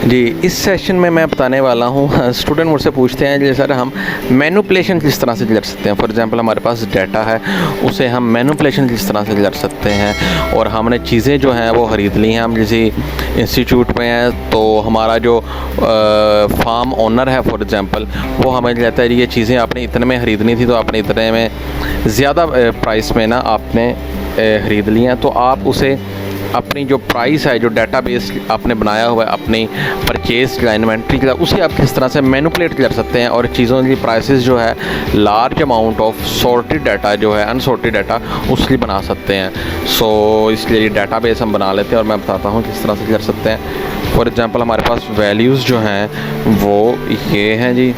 जी, इस सेशन में मैं बताने वाला हूँ, स्टूडेंट मुझसे पूछते हैं जी सर हम मैनिपुलेशन किस तरह से कर सकते हैं। फॉर एग्जांपल हमारे पास डाटा है, उसे हम मैनिपुलेशन किस तरह से कर सकते हैं, और हमने चीज़ें जो हैं वो ख़रीद ली हैं। हम किसी इंस्टीट्यूट में हैं तो हमारा जो फार्म ओनर है फॉर एग्जांपल, वो हमें कहता है जी ये चीज़ें आपने इतने में ख़रीदनी थी तो आपने इतने में ज़्यादा प्राइस में ना आपने ख़रीद ली हैं। तो आप उसे अपनी जो प्राइस है, जो डेटाबेस आपने बनाया हुआ है अपनी परचेज का, इन्वेंट्री का, उसे आप किस तरह से मैनिपुलेट कर सकते हैं और चीज़ों की प्राइसेस जो है large amount of sorted data जो है अनसॉर्टेड डाटा उसकी बना सकते हैं। सो इसलिए डेटाबेस हम बना लेते हैं और मैं बताता हूँ किस तरह से कर सकते हैं। फॉर एग्ज़ाम्पल हमारे पास वैल्यूज़ जो हैं वो ये हैं जी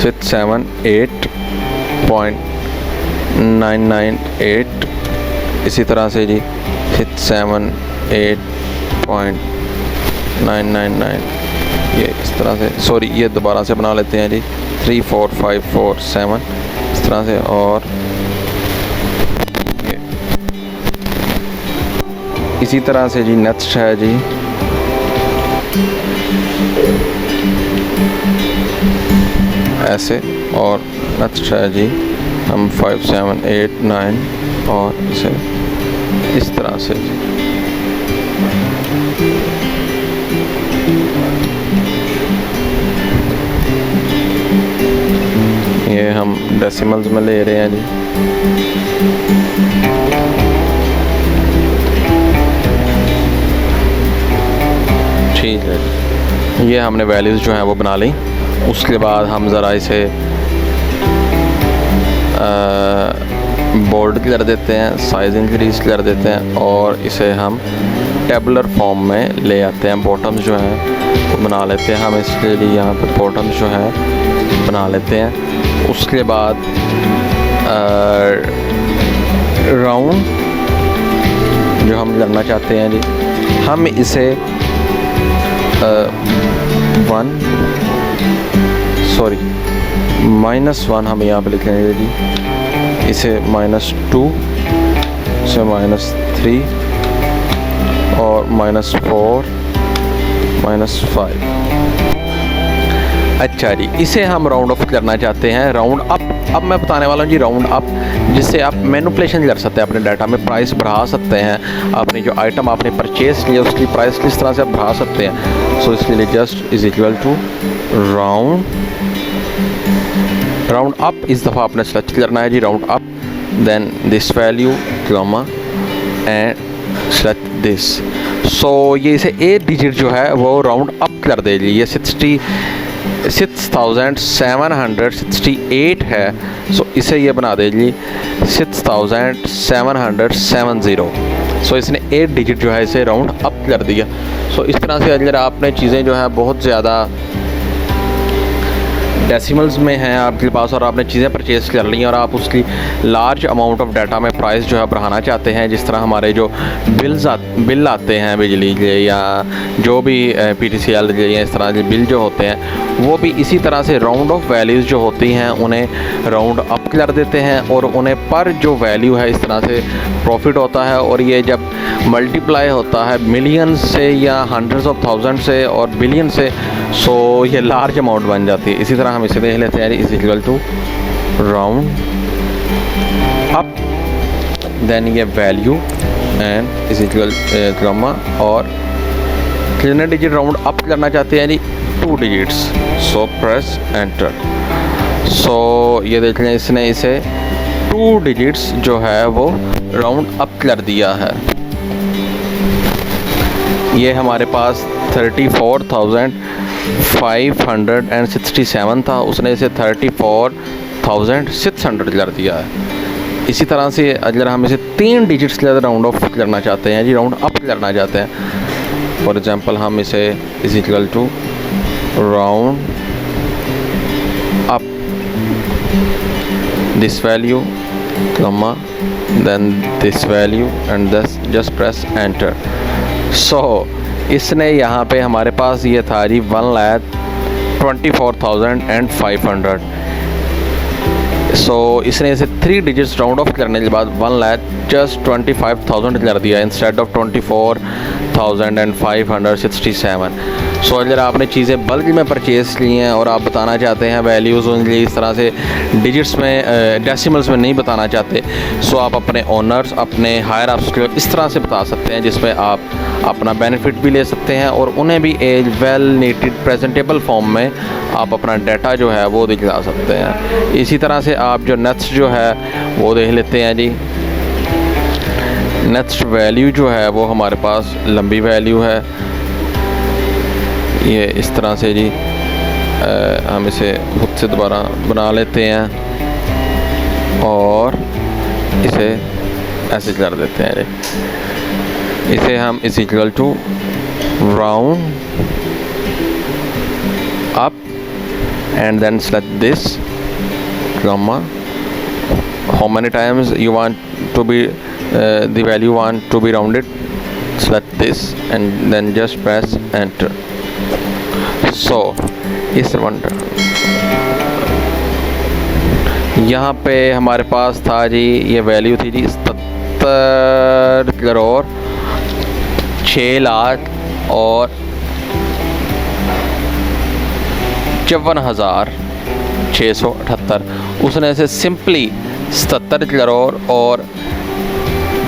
678.998, इसी तरह से जी 678.999, ये इस तरह से, सॉरी ये दोबारा से बना लेते हैं जी 3 4 5 4 7 इस तरह से। और ये इसी तरह से जी नेक्स्ट है जी ऐसे, और नेक्स्ट है जी हम 5 7 8 9 और इसे इस तरह से। ये हम डेसिमल्स में ले रहे हैं जी। ठीक है, ये हमने वैल्यूज़ जो हैं वो बना ली। उसके बाद हम ज़रा इसे बोल्ड कर देते हैं, साइज़ इंक्रीज़ कर देते हैं और इसे हम टेबुलर फॉर्म में ले आते हैं। बॉटम्स जो हैं वो बना लेते हैं हम, इसके लिए यहाँ पे बॉटम्स जो है बना लेते हैं। उसके बाद राउंड जो हम करना चाहते हैं जी, हम इसे -1 हम यहाँ पे लिखेंगे जी, इसे -2 से -3 और -4 -5। अच्छा जी, इसे हम राउंड ऑफ करना चाहते हैं, राउंड अप। अब मैं बताने वाला हूँ जी राउंड अप, जिससे आप मैनिपुलेशन कर सकते हैं, अपने डाटा में प्राइस बढ़ा सकते हैं, अपनी जो आइटम आपने परचेज किया उसकी प्राइस किस तरह से आप बढ़ा सकते हैं। सो इसके लिए just is equal to round up. इस दफ़ा आपने सर्च करना है जी round up, then this value comma and select this. So ये इसे 8 डिजिट जो है वो राउंड अप कर देगी। ये 6768 है, सो इसे ये बना देगी 6770। सो इसने 8 डिजिट जो है इसे राउंड अप कर दिया। सो इस तरह से अगर आपने चीज़ें जो है बहुत ज़्यादा डेसिमल्स में हैं आपके पास और आपने चीज़ें परचेज़ कर ली हैं और आप उसकी लार्ज अमाउंट ऑफ डाटा में प्राइस जो है बढ़ाना चाहते हैं, जिस तरह हमारे जो बिल आते हैं बिजली के या जो भी PTCL के या इस तरह के बिल जो होते हैं, वो भी इसी तरह से राउंड ऑफ वैल्यूज़ जो होती हैं उन्हें राउंड अप कर देते हैं और उन्हें पर जो वैल्यू है इस तरह से प्रॉफिट होता है। और ये जब मल्टीप्लाई होता है मिलियन से या हंड्रेड्स ऑफ थाउजेंड से और बिलियन से, सो ये लार्ज अमाउंट बन जाती है। इसी तरह हम इसे देख लेते हैं, is equal to round up, then ये value and is equal comma, और कितने डिजिट राउंड अप करना चाहते हैं जी 2 digits. So press enter. So ये देख लें, इसने इसे 2 डिजिट्स जो है वो राउंड अप कर दिया है। ये हमारे पास 34,567 था, उसने इसे 34,600 कर दिया है। इसी तरह से अगर हम इसे 3 डिजिट्स के राउंड ऑफ करना चाहते हैं जी, राउंड अप करना चाहते हैं, फॉर एग्जांपल हम इसे is equal to round up this value comma then this value and this, just press enter. So इसने यहाँ पे हमारे पास ये था जी 1,24,500। सो इसने इसे 3 डिजिट्स राउंड ऑफ करने के बाद 1,25,000 कर दिया इंस्टेड ऑफ 24,567। सो अगर आपने चीज़ें बल्क में परचेज़ की हैं और आप बताना चाहते हैं वैल्यूज़ ओनली, इस तरह से डिजिट्स में डेसिमल्स में नहीं बताना चाहते, सो आप अपने ओनर्स, अपने हायर अप्स को इस तरह से बता सकते हैं जिसमें आप अपना बेनिफिट भी ले सकते हैं और उन्हें भी एक वेल नीटेड प्रेजेंटेबल फॉर्म में आप अपना डाटा जो है वो दिखला सकते हैं। इसी तरह से आप जो नेक्स्ट जो है वो देख लेते हैं जी। नेक्स्ट वैल्यू जो है वो हमारे पास लंबी वैल्यू है, ये इस तरह से जी। हम इसे खुद से दोबारा बना लेते हैं और इसे ऐसे कर देते हैं जी। इसे हम is equal to round up and then select this comma, how many times you want to be the value want to be rounded, select this and then just press enter. So इस one यहाँ पे हमारे पास था जी, ये value थी जी 77 करोड़ 6 लाख और 54,678। उसने इसे सिंपली 77 करोड़ और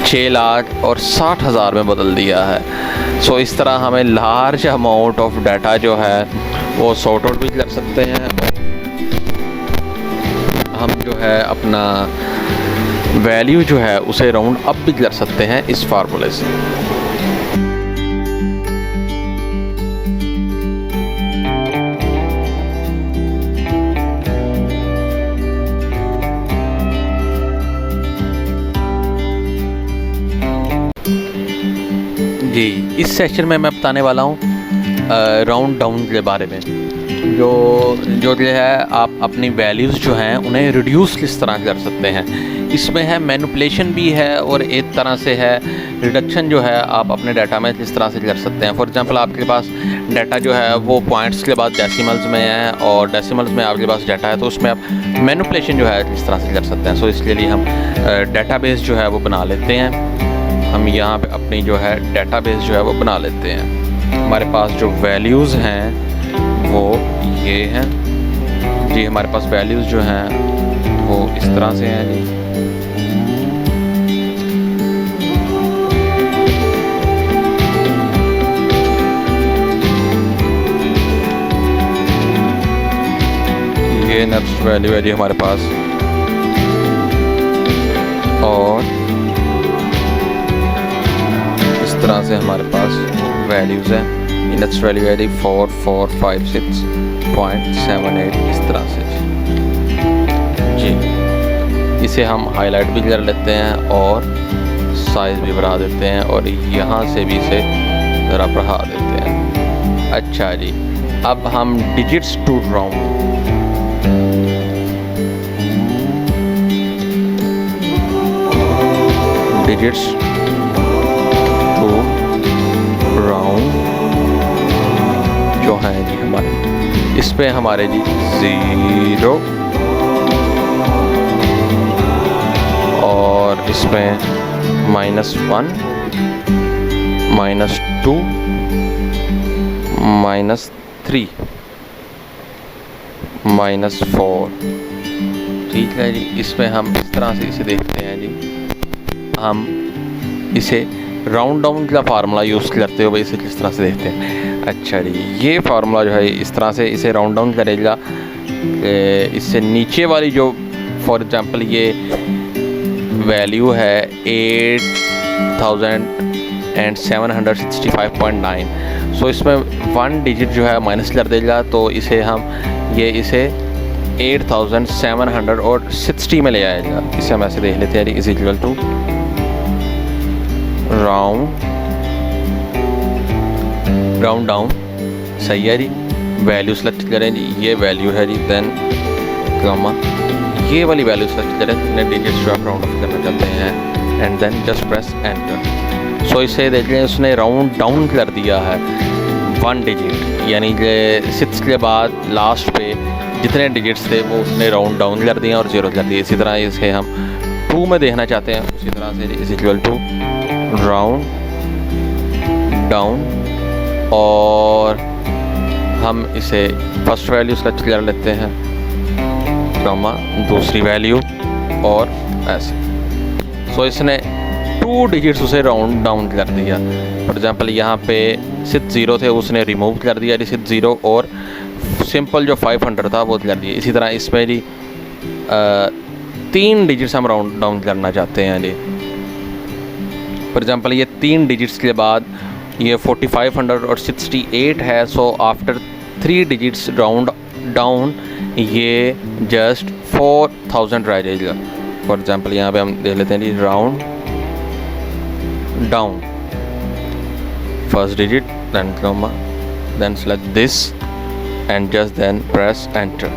6 लाख और 60,000 में बदल दिया है। सो इस तरह हमें लार्ज अमाउंट ऑफ डाटा जो है वो सॉर्ट आउट भी कर सकते हैं। हम जो है अपना वैल्यू जो है उसे राउंड अप भी कर सकते हैं इस फार्मूले से। जी, इस सेशन में मैं बताने वाला हूँ राउंड डाउन के बारे में। जो है आप अपनी वैल्यूज़ जो हैं उन्हें रिड्यूस किस तरह कर सकते हैं। इसमें है मैनिपुलेशन भी है और एक तरह से है रिडक्शन जो है आप अपने डाटा में किस तरह से कर सकते हैं। फॉर एग्जांपल आपके पास डाटा जो है वो पॉइंट्स के बाद डेसिमल्स में है और डेसिमल्स में आपके पास डाटा है तो उसमें आप मैनिपुलेशन जो है किस तरह से कर सकते हैं। सो इसके लिए हम डाटाबेस जो है वो बना लेते हैं। हम यहाँ पे अपनी जो है डाटाबेस जो है वो बना लेते हैं। हमारे पास जो वैल्यूज़ हैं वो ये हैं जी। हमारे पास वैल्यूज़ जो हैं वो इस तरह से हैं जी। ये नेक्स्ट वैल्यू है जी हमारे पास और इस तरह से हमारे पास वैल्यूज़ हैं। नेक्स्ट वैल्यू है जी 4456.78 इस तरह से जी। इसे हम हाईलाइट भी कर लेते हैं और साइज़ भी बढ़ा देते हैं और यहाँ से भी इसे ज़रा बढ़ा देते हैं। अच्छा जी, अब हम digits to round digits to round जो हैं जी हमारे, इस पे हमारे जी 0 और इसमें -1 -2 -3 -4 ठीक है जी। इसमें हम इस तरह से इसे देखते हैं जी। हम इसे राउंड डाउन का फार्मूला यूज़ करते हुए इसे किस तरह से देखते हैं। अच्छा जी, ये फार्मूला जो है इस तरह से इसे राउंड डाउन करेगा। इससे नीचे वाली जो फॉर एग्जांपल ये वैल्यू है 8,765.9, सो इसमें 1 डिजिट जो है माइनस कर देगा तो इसे हम इसे 8,760 में ले आएगा। इसे हम ऐसे देख लेते हैं is equal to round down. सही है जी। वैल्यू सेलेक्ट करें जी, ये वैल्यू है जी। देन कॉमा ये वाली वैल्यू सेलेक्ट करें जितने डिजिट्स जो आप राउंड ऑफ करना चाहते हैं and then just press enter. So इसे देखिए उसने राउंड डाउन कर दिया है 1 डिजिट, यानी कि 6 के बाद लास्ट पे जितने डिजिट्स थे वो उसने राउंड डाउन कर दिए और 0 कर दिए। इसी तरह इसे हम 2 में देखना चाहते हैं, उसी तरह से is equal to round down, और हम इसे फर्स्ट वैल्यू सेलेक्ट कर लेते हैं, कॉमा दूसरी वैल्यू, और ऐसे। सो इसने 2 डिजिट्स उसे राउंड डाउन कर दिया। फॉर एग्जांपल यहाँ पे 6 0 थे, उसने रिमूव कर दिया 6 0, और सिंपल जो 500 था वो कर दिया। इसी तरह इसमें जी 3 डिजिट्स हम राउंड डाउन करना चाहते हैं जी। फॉर एग्जांपल ये 3 डिजिट्स के बाद ये 4500 और 68 है। So after 3 digits round down ये जस्ट 4000 रह जाएगा। फॉर एग्जांपल यहाँ पे हम देख लेते हैं जी, round down first digit, then comma, then select this and just then press enter.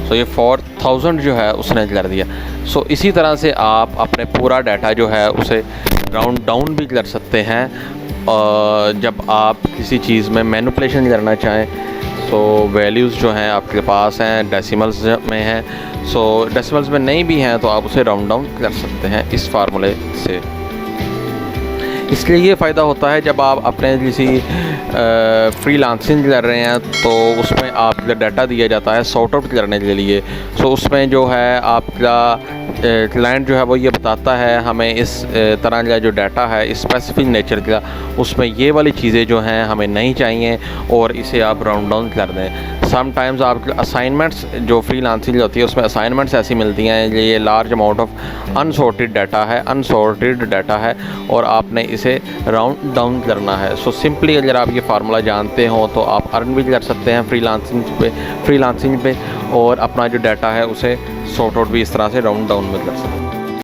So ये 4000 जो है उसने कर दिया। सो इसी तरह से आप अपने पूरा डाटा जो है उसे राउंड डाउन भी कर सकते हैं। जब आप किसी चीज़ में मैनिपुलेशन करना चाहें, तो वैल्यूज़ जो हैं आपके पास हैं डेसिमल्स में हैं, सो डेसिमल्स में नहीं भी हैं तो आप उसे राउंड डाउन कर सकते हैं इस फार्मूले से। इसलिए ये फ़ायदा होता है जब आप अपने किसी फ्रीलांसिंग कर रहे हैं तो उसमें आपका डाटा दिया जाता है सॉर्ट आउट करने के लिए। सो उसमें जो है आपका क्लाइंट जो है वो ये बताता है हमें इस तरह का जो डाटा है इस स्पेसिफिक नेचर का, उसमें ये वाली चीज़ें जो हैं हमें नहीं चाहिए और इसे आप राउंड डाउन कर दें। समटाइम्स आप असाइनमेंट्स जो फ्रीलांसिंग होती है उसमें असाइनमेंट्स ऐसी मिलती हैं ये large amount of unsorted data है और आपने इसे राउंड डाउन करना है। सो सिंपली अगर आप ये फार्मूला जानते हो तो आप अर्न भी कर सकते हैं फ्रीलांसिंग पे और अपना जो डाटा है उसे सॉर्ट आउट भी इस तरह से राउंड डाउन में कर सकते हैं।